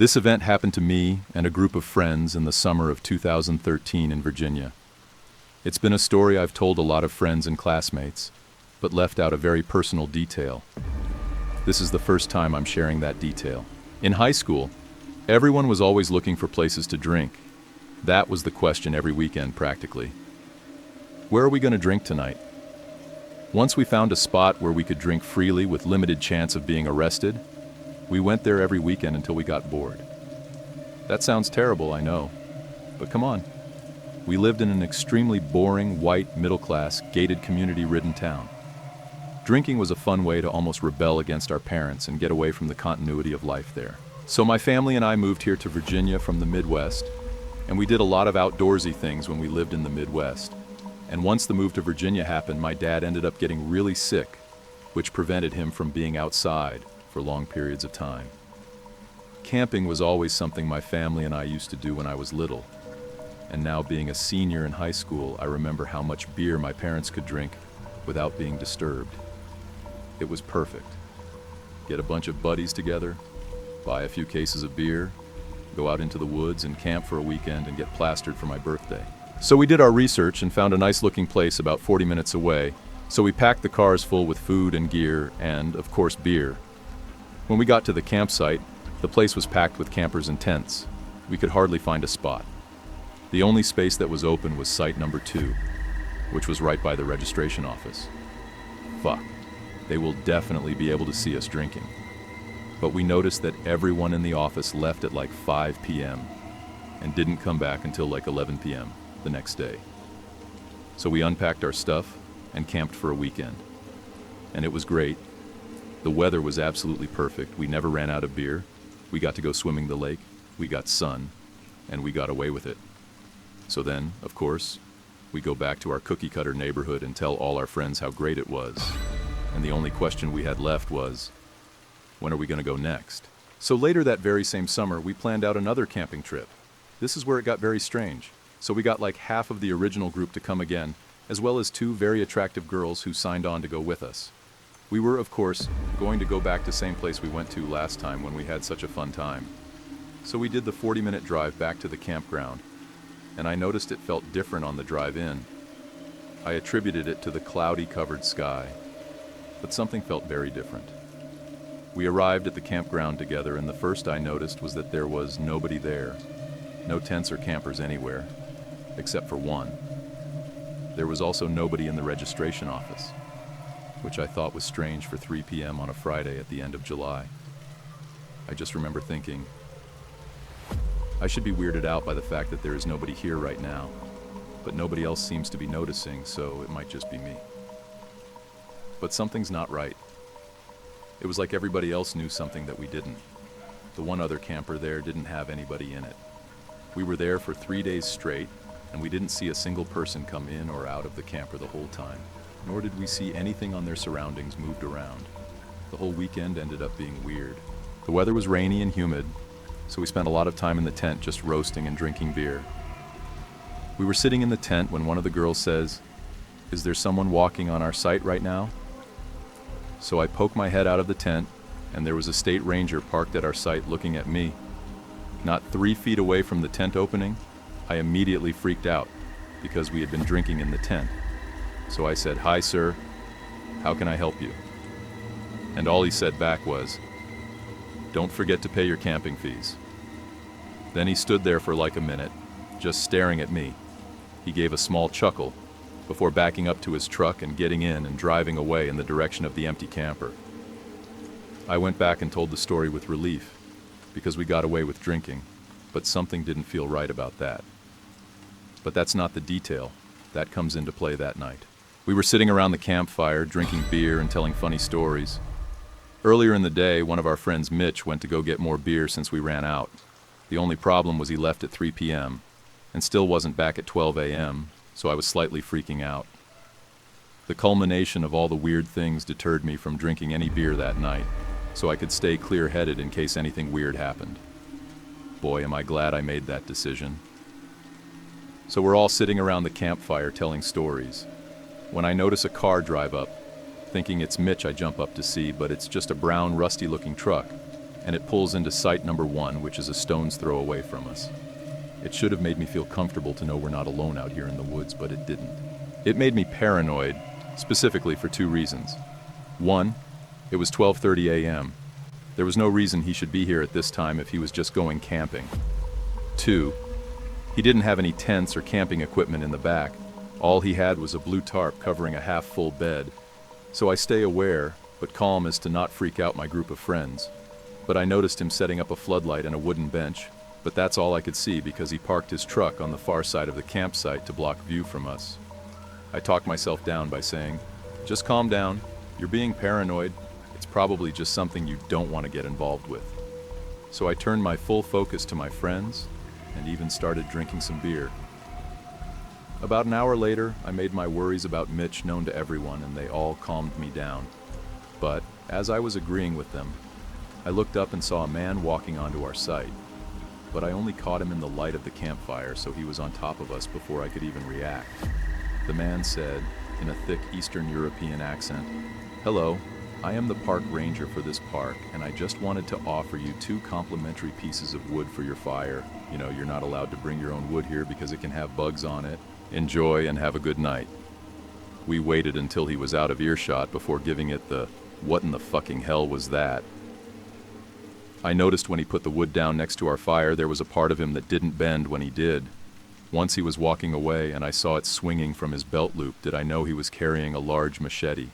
This event happened to me and a group of friends in the summer of 2013 in Virginia. It's been a story I've told a lot of friends and classmates, but left out a very personal detail. This is the first time I'm sharing that detail. In high school, everyone was always looking for places to drink. That was the question every weekend, practically. Where are we going to drink tonight? Once we found a spot where we could drink freely with limited chance of being arrested, we went there every weekend until we got bored. That sounds terrible, I know, but come on. We lived in an extremely boring, white, middle-class, gated community-ridden town. Drinking was a fun way to almost rebel against our parents and get away from the continuity of life there. So my family and I moved here to Virginia from the Midwest, and we did a lot of outdoorsy things when we lived in the Midwest. And once the move to Virginia happened, my dad ended up getting really sick, which prevented him from being outside for long periods of time. Camping was always something my family and I used to do when I was little. And now being a senior in high school, I remember how much beer my parents could drink without being disturbed. It was perfect. Get a bunch of buddies together, buy a few cases of beer, go out into the woods and camp for a weekend and get plastered for my birthday. So we did our research and found a nice looking place about 40 minutes away, so we packed the cars full with food and gear and, of course, beer. When we got to the campsite, the place was packed with campers and tents. We could hardly find a spot. The only space that was open was site number 2, which was right by the registration office. Fuck. They will definitely be able to see us drinking. But we noticed that everyone in the office left at like 5 p.m. and didn't come back until like 11 p.m. the next day. So we unpacked our stuff and camped for a weekend. And it was great. The weather was absolutely perfect. We never ran out of beer. We got to go swimming the lake. We got sun. And we got away with it. So then, of course, we go back to our cookie-cutter neighborhood and tell all our friends how great it was. And the only question we had left was, when are we going to go next? So later that very same summer, we planned out another camping trip. This is where it got very strange. So we got like half of the original group to come again, as well as 2 very attractive girls who signed on to go with us. We were, of course, going to go back to the same place we went to last time when we had such a fun time. So we did the 40-minute drive back to the campground, and I noticed it felt different on the drive in. I attributed it to the cloudy covered sky, but something felt very different. We arrived at the campground together, and the first I noticed was that there was nobody there. No tents or campers anywhere, except for one. There was also nobody in the registration office, which I thought was strange for 3 p.m. on a Friday at the end of July. I just remember thinking, I should be weirded out by the fact that there is nobody here right now, but nobody else seems to be noticing, so it might just be me. But something's not right. It was like everybody else knew something that we didn't. The one other camper there didn't have anybody in it. We were there for 3 days straight, and we didn't see a single person come in or out of the camper the whole time, nor did we see anything on their surroundings moved around. The whole weekend ended up being weird. The weather was rainy and humid, so we spent a lot of time in the tent just roasting and drinking beer. We were sitting in the tent when one of the girls says, "Is there someone walking on our site right now?" So I poke my head out of the tent, and there was a state ranger parked at our site looking at me. Not 3 feet away from the tent opening, I immediately freaked out because we had been drinking in the tent. So I said, "Hi, sir. How can I help you?" And all he said back was, "Don't forget to pay your camping fees." Then he stood there for like a minute, just staring at me. He gave a small chuckle before backing up to his truck and getting in and driving away in the direction of the empty camper. I went back and told the story with relief, because we got away with drinking, but something didn't feel right about that. But that's not the detail. That comes into play that night. We were sitting around the campfire, drinking beer and telling funny stories. Earlier in the day, one of our friends, Mitch, went to go get more beer since we ran out. The only problem was he left at 3 p.m. and still wasn't back at 12 a.m., so I was slightly freaking out. The culmination of all the weird things deterred me from drinking any beer that night, so I could stay clear-headed in case anything weird happened. Boy, am I glad I made that decision. So we're all sitting around the campfire telling stories, when I notice a car drive up. Thinking it's Mitch, I jump up to see, but it's just a brown, rusty-looking truck. and it pulls into site number 1, which is a stone's throw away from us. It should have made me feel comfortable to know we're not alone out here in the woods, but it didn't. It made me paranoid, specifically for 2 reasons. 1, it was 12:30 a.m. There was no reason he should be here at this time if he was just going camping. 2, he didn't have any tents or camping equipment in the back. All he had was a blue tarp covering a half-full bed. So I stay aware, but calm as to not freak out my group of friends. But I noticed him setting up a floodlight and a wooden bench, but that's all I could see because he parked his truck on the far side of the campsite to block view from us. I talked myself down by saying, "Just calm down. You're being paranoid. It's probably just something you don't want to get involved with." So I turned my full focus to my friends and even started drinking some beer. About an hour later, I made my worries about Mitch known to everyone and they all calmed me down. But as I was agreeing with them, I looked up and saw a man walking onto our site. But I only caught him in the light of the campfire, so he was on top of us before I could even react. The man said, in a thick Eastern European accent, "Hello, I am the park ranger for this park, and I just wanted to offer you 2 complimentary pieces of wood for your fire. You know, you're not allowed to bring your own wood here because it can have bugs on it. Enjoy and have a good night." We waited until he was out of earshot before giving it the, "What in the fucking hell was that?" I noticed when he put the wood down next to our fire, there was a part of him that didn't bend when he did. Once he was walking away and I saw it swinging from his belt loop, did I know he was carrying a large machete.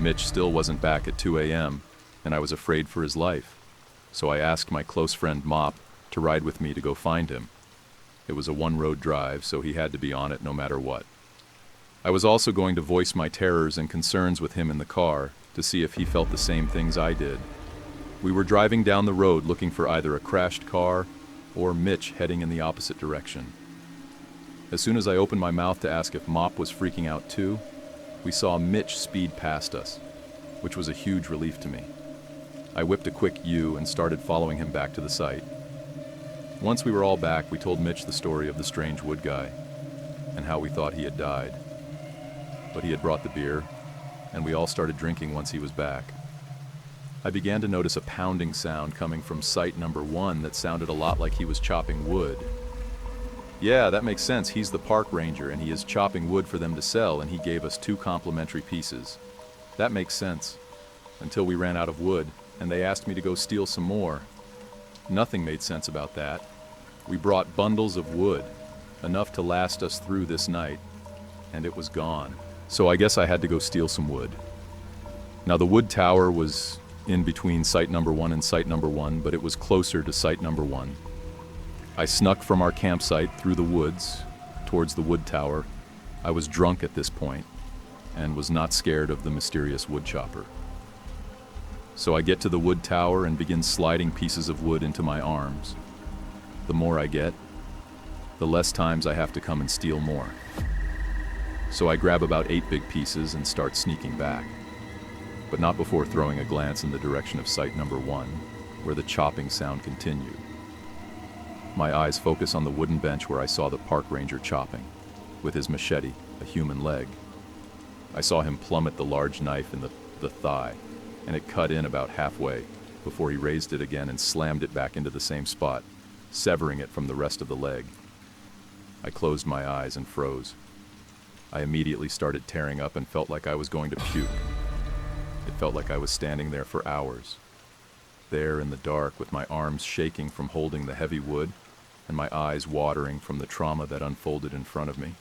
Mitch still wasn't back at 2 a.m., and I was afraid for his life. So I asked my close friend Mop to ride with me to go find him. It was a one-road drive, so he had to be on it no matter what. I was also going to voice my terrors and concerns with him in the car to see if he felt the same things I did. We were driving down the road looking for either a crashed car or Mitch heading in the opposite direction. As soon as I opened my mouth to ask if Mop was freaking out too, we saw Mitch speed past us, which was a huge relief to me. I whipped a quick U and started following him back to the site. Once we were all back, we told Mitch the story of the strange wood guy and how we thought he had died. But he had brought the beer, and we all started drinking once he was back. I began to notice a pounding sound coming from site number 1 that sounded a lot like he was chopping wood. Yeah, that makes sense. He's the park ranger and he is chopping wood for them to sell, and he gave us 2 complimentary pieces. That makes sense. Until we ran out of wood and they asked me to go steal some more. Nothing made sense about that. We brought bundles of wood, enough to last us through this night, and it was gone. So I guess I had to go steal some wood. Now the wood tower was in between site number 1 and site number 1, but it was closer to site number 1. I snuck from our campsite through the woods towards the wood tower. I was drunk at this point and was not scared of the mysterious wood chopper. So I get to the wood tower and begin sliding pieces of wood into my arms. The more I get, the less times I have to come and steal more. So I grab about 8 big pieces and start sneaking back, but not before throwing a glance in the direction of site number 1, where the chopping sound continued. My eyes focus on the wooden bench where I saw the park ranger chopping, with his machete, a human leg. I saw him plummet the large knife in the thigh, and it cut in about halfway, before he raised it again and slammed it back into the same spot, severing it from the rest of the leg. I closed my eyes and froze. I immediately started tearing up and felt like I was going to puke. It felt like I was standing there for hours. There in the dark with my arms shaking from holding the heavy wood and my eyes watering from the trauma that unfolded in front of me.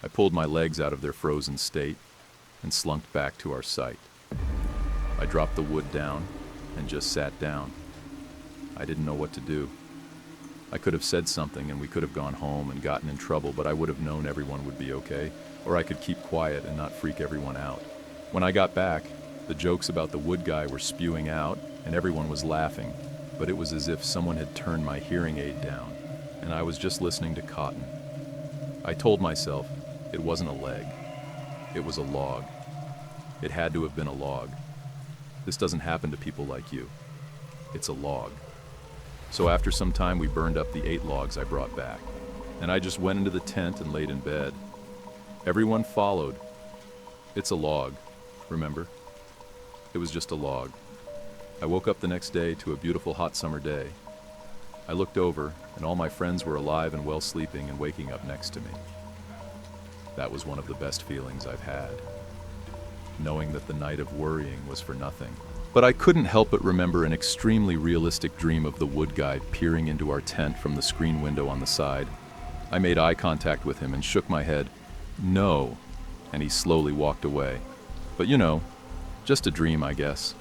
I pulled my legs out of their frozen state and slunked back to our site. I dropped the wood down and just sat down. I didn't know what to do. I could have said something and we could have gone home and gotten in trouble, but I would have known everyone would be okay, or I could keep quiet and not freak everyone out. When I got back, the jokes about the wood guy were spewing out and everyone was laughing, but it was as if someone had turned my hearing aid down and I was just listening to cotton. I told myself it wasn't a leg. It was a log. It had to have been a log. This doesn't happen to people like you. It's a log. So after some time, we burned up the 8 logs I brought back, and I just went into the tent and laid in bed. Everyone followed. It's a log, remember? It was just a log. I woke up the next day to a beautiful hot summer day. I looked over, and all my friends were alive and well sleeping and waking up next to me. That was one of the best feelings I've had, knowing that the night of worrying was for nothing. But I couldn't help but remember an extremely realistic dream of the wood guide peering into our tent from the screen window on the side. I made eye contact with him and shook my head. No, and he slowly walked away. But just a dream, I guess.